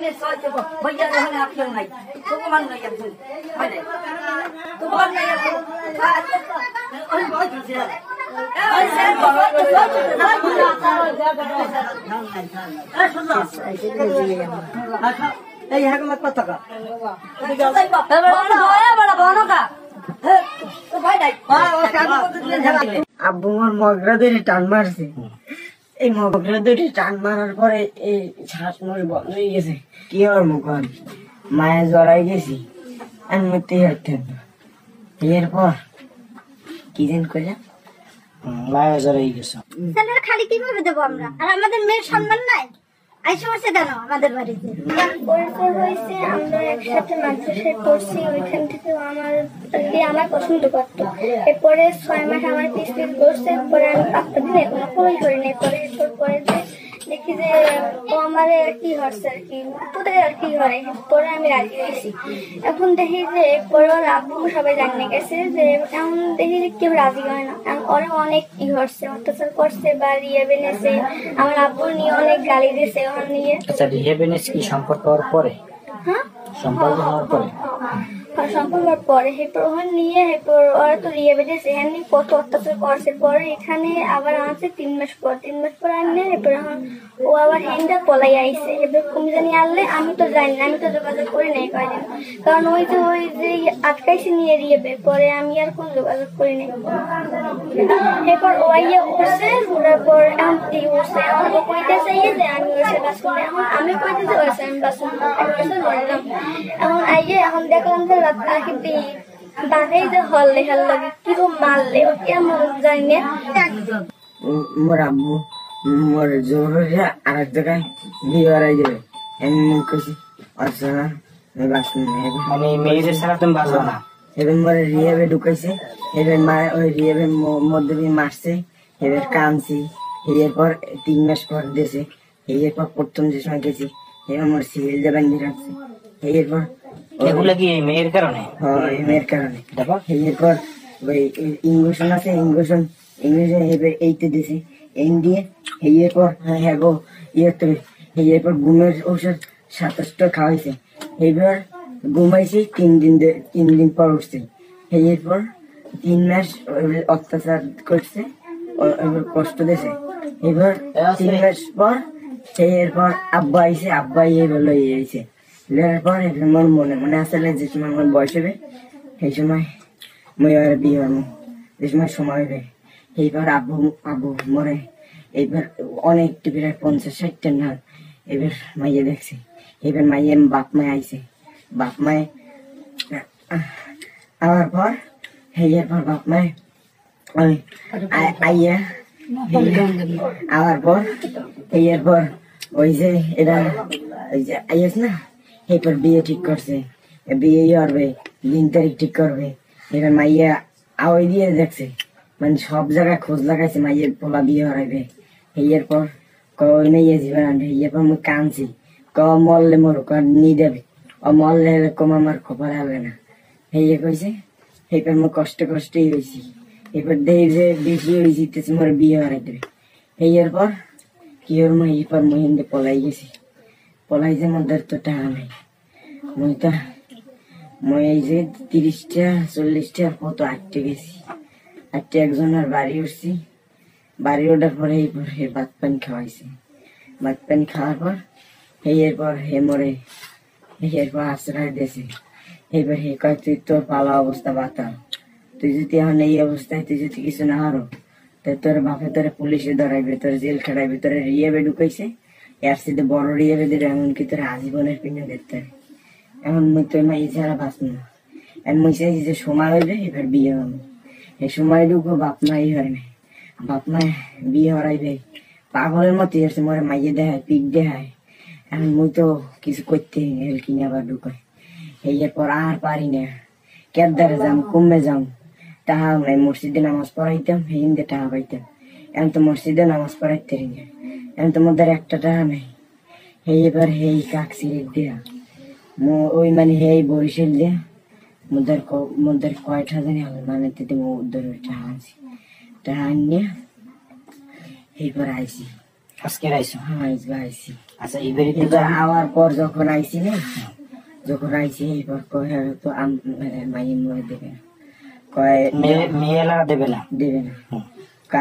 নে সয় তো ভইয়া হলে আপনি নাই তো মান নাই আপনি হয় নাই তো মান নাই ওই বড় দিছে এই স্যার এই হাগা মত টাকা আব্বু আমার মগরা ধরে টান মারছে এই মগরা ধরে টান মারার পরে এই শ্বাস মরে বন্ধ হয়ে গেছে কি আর মুখ মায়া জড়াই গেছি আমি মরতেই হাঁটতেন এরপর কি দিন করলাম মায়া জড়াই গেছে খালি কিভাবে দেবো আমরা আর আমাদের মেয়ের সম্মান নাই আইসা বসে কেন আমাদের বাড়িতে হয়েছে আমরা একসাথে মাদ্রাসায় পড়ছি ওইখান থেকে আমার পছন্দ করতো এরপরে 6 মাস আমার পিস করছে এরপরে আমি পাত্তা দিন এখনো খবরই করিনি এরপরে পরে দেখি যে ও আমার আর কি হচ্ছে আর কি তোদের আর কি হয় পরে আমি রাজি হয়েছি এখন দেখি যে পরে ওর আব্বু সবাই জানিয়ে গেছে যে এখন দেখি যে কেউ রাজি হয় না ওরা অনেক কি হচ্ছে অত্যাচার করছে বা রিয়া বেনেছে আমার আব্বু নিয়ে অনেক গালি দিয়েছে ওর নিয়ে আচ্ছা রিয়া বেনেছে কি সম্পর্ক হওয়ার পরে হ্যাঁ সম্পর্ক হওয়ার পরে সম্পর্কের পরে এরপর ওখানে নিয়ে এরপর ওরা তো রিয়া বেঁধেছে এখানে কত অত্যাচার করছে পরে এখানে আবার আনছে 3 মাস পর আনলে এরপর এখন ও আবার হেন্ডা পলাই আইছে এবার তুমি জানি আনলে আমি তো জানি না আমি তো যোগাযোগ করি নাই কয়দিন কারণ ওই যে আটকাইছে নিয়ে রিয়েবে পরে আমি আর কোন যোগাযোগ করি নাই এরপর ও আইয়া উঠছে ঘোরার পর এখন দিয়ে উঠছে এখন ও কইতে চাইয়ে যে আমি ওইসে বাসুন এখন আমি কইতে যে ওইসে আমি বাসুন বললাম এখন আইয়ে এখন দেখলাম যে বাঘাই যে হল্লে লাগে কিরকম মারলে কেমন জানি না মোর আব্বু মোর জোর হয়ে আর এক জায়গায় বিয়ে হারাই যাবে এমনি কইছি আচ্ছা মানে মেয়েদের ছাড়া তুমি বাঁচো না এবার মোর রিয়াবে ঢুকাইছে এবার মা ওই রিয়াবের মধ্যে মারছে এবার কানছি এরপর 3 মাস পর দিয়েছে এরপর প্রথম যে সময় গেছি এবার মোর সিভিল দিয়ে বান্ধি রাখছে এরপর এগুলা কি মেয়ের কারণে হ্যাঁ মেয়ের কারণে দেখো এরপর ওই ইংলিশন আছে ইংলিশে এবার এইতে দিছে এই দিয়ে এরপর হ্যাঁ গো এরপর ঘুমের ঔষধ 27টা খাওয়াইছে এবার ঘুমাইছি 3 দিন পর উঠছে এরপর 3 মাস অত্যাচার করছে এবার কষ্ট দিয়েছে এবার 3 মাস পর এরপর আব্বা আইছে আব্বা এবার লই আইছে লেয়ার পর আমার মনে আসলে যে সময় আমার বয়স হবে সেই সময় মই আর বিয়ে হবো যে সময় হবে এইবার আব্বু মরে এইবার অনেক প্রায় 50-60টা নাল এবার মাইয়ে দেখছে এবার মাইয়ে বাপ মায় আইছে বাপ মায় আবার পর এরপর বাপ মায় আইয়া আবার পর এরপর ওই যে এরা ওই যে আইয়াস না এরপর বিয়ে ঠিক করছে বিয়ে করবে 3 তারিখ ঠিক করবে এবার মাইয়া আওয়াই দিয়ে দেখছে মানে সব জায়গায় খোঁজ লাগাইছে মাইয়ের পোলা বিয়ে হারাইবে এরপর কই নেই জীবন আনবে এরপর আমি কানছি মরলে মরুক আর নিয়ে দেবে ও মরলে এরকম আমার খবর হবে না কইছে এরপর আমি কষ্টই হয়েছি এরপর দেখি যে বেশি হয়েছি মোর বিয়ে হারাই দেবে এরপর কি ওর মা এরপর মহিন্দে পলাই গেছি পলাই যে মধ্যে তো টাকা নাই মই এই যে 30টা 40টা কত আটটে গেছি আটটে একজনের বাড়ি উঠছি বাড়ি ওঠার পরে ভাত পানি খাওয়াইছে ভাত পানি খাওয়ার পর এরপর মরে এরপর আশ্রয় দিয়েছে এবার কয় তুই তোর পালা অবস্থা বাতা তুই যদি এখন এই অবস্থায় তুই যদি কিছু না হারো তোর বাপে তোরে পুলিশে ধরাইবে তোর জেল খাটাইবে তোরে রিয়াবে ঢুকাইছে এর সাথে বড় রিয়াবে দিলে এমনকি তোর আজীবনের পিনে দেখতে এখন মুই তো এই ছাড়া বাঁচব না মুই চাইছি যে সময় হইবে এবার বিয়ে হবে এই সময় ঢুকবো বাপ মাই হয় না বাপ মায় বিয়ে হরাইবে পাগলের মতো আসছে মরে মাইয়ে দেখায় পিক দেখায় এখন মুই তো কিছু করতে হেল কিনে আবার ঢুকাই এরপর আর পারি না কেদারে যাম কমে যাম টাকা নাই মসজিদে নামাজ পড়াইতাম হিন্দে টাকা পাইতাম এখন তো মসজিদে নামাজ পড়াইতে না এখন তো মধ্যে একটা টাকা নেই এবার কাকসি দেয়া ওই মানে বরিশাল দেয়া মধ্যে কয়টা জানি হবে মানে উদ্ধার টাকা আনছি টাকা আনিয়ে এইবার আইসি আজকে আইসো হ্যাঁ আইসি আচ্ছা এইবারে আওয়ার পর যখন আইছি না, যখন আইছি এবার কয়ে তো মাইন মরে দেবে না, কয় মেয়েলা দেবে না, দেবে না,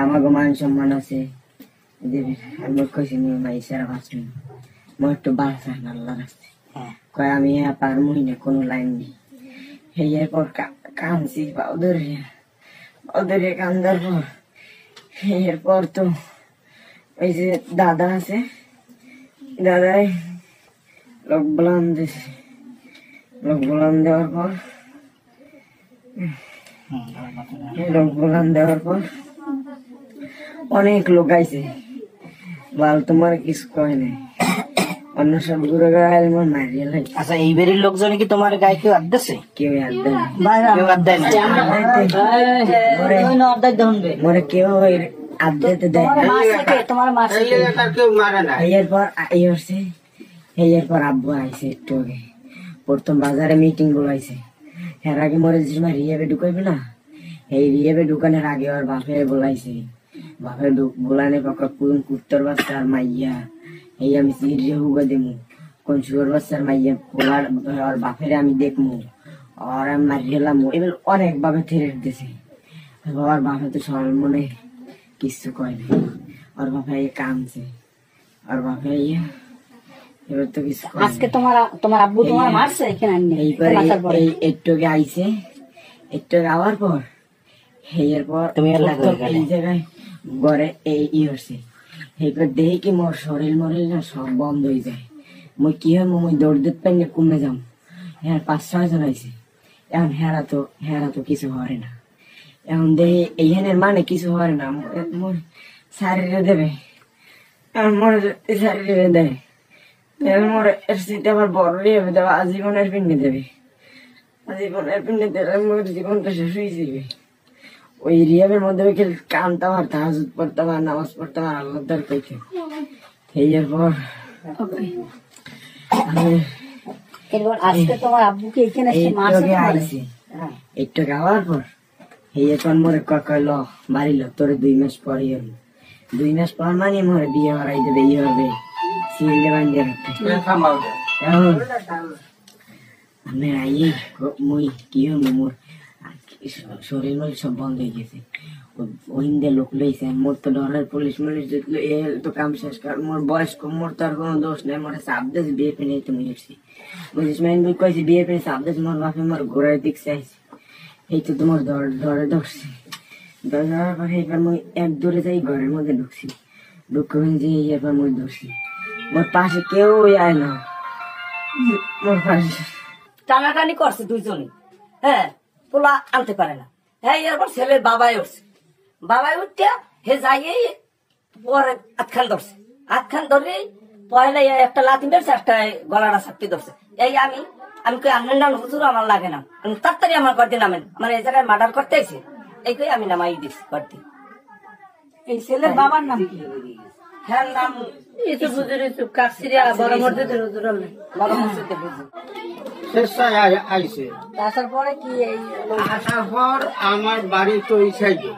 আমাকে মান সম্মান আছে দেবে না। আমি কইছি মাই সারা বাঁচবি মোর একটু বাঁচা আল্লাহ রাস্তে, কয় আমি পারমই না, কোনো লাইন নেই। এরপর কাঁদছি ওদের কান্দার পর এরপর তো ওই যে দাদা আছে, দাদাই লোক বলান দিয়েছে, লোক বলান দেওয়ার পর অনেক লোক আইছে, বল তোমার কিছু কয় নাই, অন্য সব ঘুরে গায়ে মারিয়ে লাগে। আচ্ছা এইবারের লোকজন কি তোমার গায়ে কেউ হাত দিচ্ছে? কেউ হাত দেয় না, কেউ হাত দেয় না, মরে কেউ হাত দিতে দেয় না। এরপর আব্বু আইছে একটু আগে, প্রথম বাজারে মিটিং বলাইছে, এর আগে মরে যে রিয়াবে ঢুকাইবে না, এই রিয়াবে ঢুকানোর আগে ওর বাপের বলাইছে, বাপের বলানে পাকা কোন কুত্তর বাচ্চার মাইয়া এই আমি সিরিয়ে হুগা দেবো, কোন শুয়ার বাচ্চার মাইয়া বলার ওর বাপের আমি দেখবো, আর আমি মারিয়ে গেলাম। এবার অনেক ভাবে থ্রেট দিছে, ওর বাপে তো সরল মনে কিছু কয় না, ওর বাপে কামছে, ওর বাপে এবার তো কিছু আজকে তোমার আব্বু তোমার মারছে এখানে এই একটু আগে আইছে, একটু আগে আওয়ার পর এরপর তুমি এই জায়গায় ঘরে এই হচ্ছে, এরপর দেখি কি মোর শরীর মরিল না সব বন্ধ হয়ে যায়, মই কি হয় মই দৌড় দিতে পারি না, কমে যাম। হ্যাঁ 5-6 জন আইছে, এখন হেরা তো কিছু হয় না, এখন দেখি এইখানের মানে কিছু হয় না, মোর শারীরে দেবে, এখন মোর শারীরে দেয়, মোর এর সিটে আমার বড় রিয়াবে দেবে, আজীবনের পিন্ডি দেবে, আজীবনের পিন্ডি দেবে, মোর জীবনটা শেষ হয়ে যাবে। ওই রিয়াবের মধ্যে কানতাম আর তাহাজুদ পড়তাম আর নামাজ পড়তাম আর আল্লাহ দর কইতে। এরপর আজকে তোমার আব্বুকে এখানে আইছি, একটু গাওয়ার পর এখন মোরে কইল বাড়িল তোর 2 মাস পরে, 2 মাস পর মানে মোরে বিয়ে হারাই দেবে, ইয়ে হবে সিলে বান্ধে রাখতে। আমি আই মই কি হল মোর শরীর মরিল সব বন্ধ হয়ে গেছে, ওইন্দে লোক লইছে, মোর তো ডরের পুলিশ মুলিশ দেখলো এ তো কাম শেষ, কারণ মোর বয়স কম, মোর তো আর কোনো দোষ নেই, মোর চাপ দিয়েছে বিয়ে পেনে তো মুছি বুঝিস মাইন বই কয়েছে বিয়ে পেনে চাপ দিয়েছে, মোর বাপে মোর ঘোরার দিক চাইছে, এই তো তোমার ধরে ধরছে, ধরার পরে এবার মই এক দূরে যাই ঘরের মধ্যে ঢুকছি, ঢুকে যে এবার মই ধরছি, মোর পাশে কেউ আয় না, মোর পাশে টানাটানি করছে দুইজনে, হ্যাঁ পোলা আনতে পারে না, হ্যাঁ এরপর ছেলের বাবাই উঠছে, বাবাই উঠতে হে যাইয়ে পরে আটখান ধরছে, আটখান ধরে পয়লা একটা লাথি মেরেছে, একটা গলাটা চাপটি ধরছে। এই আমি কই আনেন না হুজুর, আমার লাগে না, তাড়াতাড়ি আমার ঘর দিয়ে নামেন, আমার এই জায়গায় মার্ডার করতে আইছে, এই কই আমি নামাই দিচ্ছি ঘর দিয়ে। এই ছেলের বাবার নাম কি? হ্যাঁ নাম বড় মসজিদের হুজুর, বড় মসজিদের হুজুর। আসার পরে কি আসার পর আমার বাড়ি তো এই সাইডে,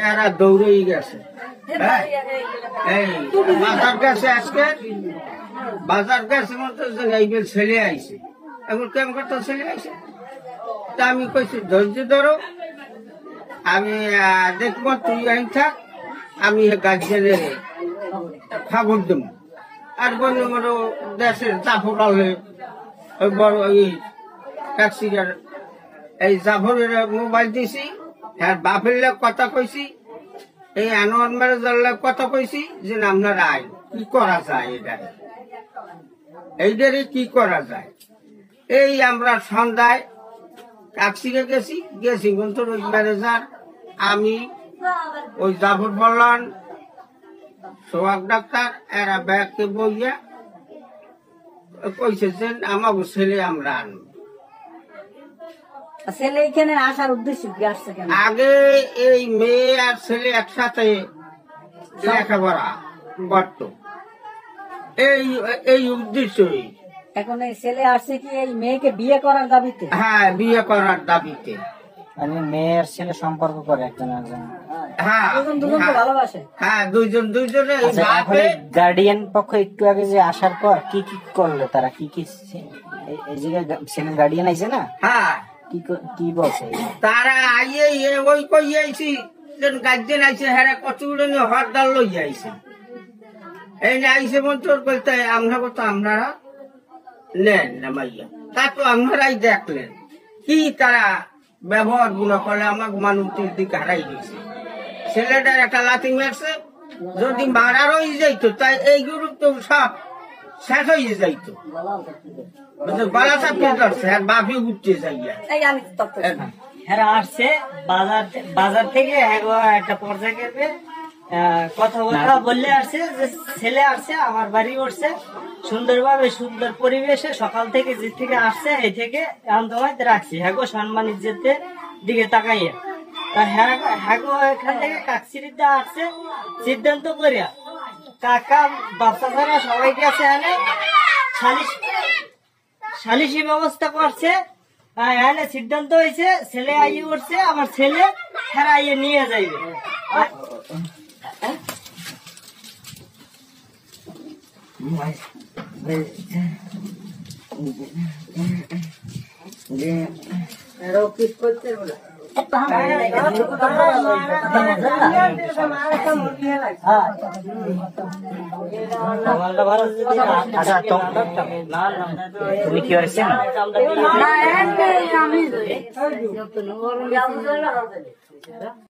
এরা দৌড়েই গেছে, বাজার গেছে আজকে, বাজার গেছে মতো ছেলে আইছে, এখন কেমন করতে ছেলে আইছে, তা আমি কইছি ধৈর্য ধরো, আমি দেখবো তুই আইন থাক, আমি গার্জেনের খবর দেব, আর বন্ধু মতো দেশের জাফর আলে ওই বড় এই ট্যাক্সিটার এই জাফরের মোবাইল দিছি, হ্যাঁ বাপের লোক কথা কইছি, এই আনোয়ার ম্যারেজার লোক কথা কইছি, যে আপনার আয় কি করা যায়, এইটারে কি করা যায়। এই আমরা সন্ধ্যায় ট্যাক্সিতে গেছি কিন্তু ওই ম্যানেজার, আমি ওই জাফর বললাম, সোহাগ ডাক্তার, এরা ব্যাগকে বইয়া কইছে যে আমাকে ছেলে আমরা আনবো। ছেলে এখানে আসার উদ্দেশ্য কি আসছে কেন? আগে এই মেয়ে আর ছেলে একসাথে লেখাপড়া করত, এই উদ্দেশ্যই। এখন এই ছেলে আসছে কি এই মেয়েকে বিয়ে করার দাবিতে? হ্যাঁ বিয়ে করার দাবিতে। মানে মেয়ের ছেলে সম্পর্ক করে একজন একজন। হ্যাঁ দুজন তো ভালোবাসে। হ্যাঁ দুইজনে এই বাপে গার্ডিয়ান পক্ষ একটু আগে যে আসার পর কি কি করলো তারা, কি কি এই জায়গায় ছেলে গার্ডিয়ান আইছে না, হ্যাঁ কি বলছে? তারা আইয়ে ওই কই আইছি গার্জেন আইছে হ্যাঁ কতগুলো হরদাল লই আইছে এই যে আইসে মন্তর বলতে আমরা তো আপনারা নেন না মাইয়া তা তো আপনারাই দেখলেন কি তারা ব্যবহার গুলো করে আমাকে মানুষটির দিকে হারাই দিয়েছে। ছেলেটার একটা লাথি মারছে, যদি মারারই যাইতো তাই এই গ্রুপ তো সব শেষ হয়ে যাইতো, গলা চাপিয়ে ধরছে আর বাপি উঠতে যাইয়া। এই আমি তত্ত্ব হেরা আসছে বাজার থেকে একটা পর্যায়ে গেবে কথা বললে আসছে যে ছেলে আসছে আমার বাড়ি উঠছে সুন্দরভাবে সুন্দর পরিবেশে সকাল থেকে যে থেকে আসছে এই থেকে এখন তোমায় রাখছি হ্যাগো সম্মান ইজ্জতের দিকে তাকাইয়া হ্যাগো এখান থেকে কাকসিরিতে আসছে সিদ্ধান্ত করিয়া কাকা বাচ্চা ছাড়া সবাইকে আছে এনে সালিশি ব্যবস্থা করছে। এখানে সিদ্ধান্ত হয়েছে ছেলে আইয়ে উঠছে আমার ছেলে হেরা আইয়ে নিয়ে যাইবে। আচ্ছা তুমি কি হয়েছে? না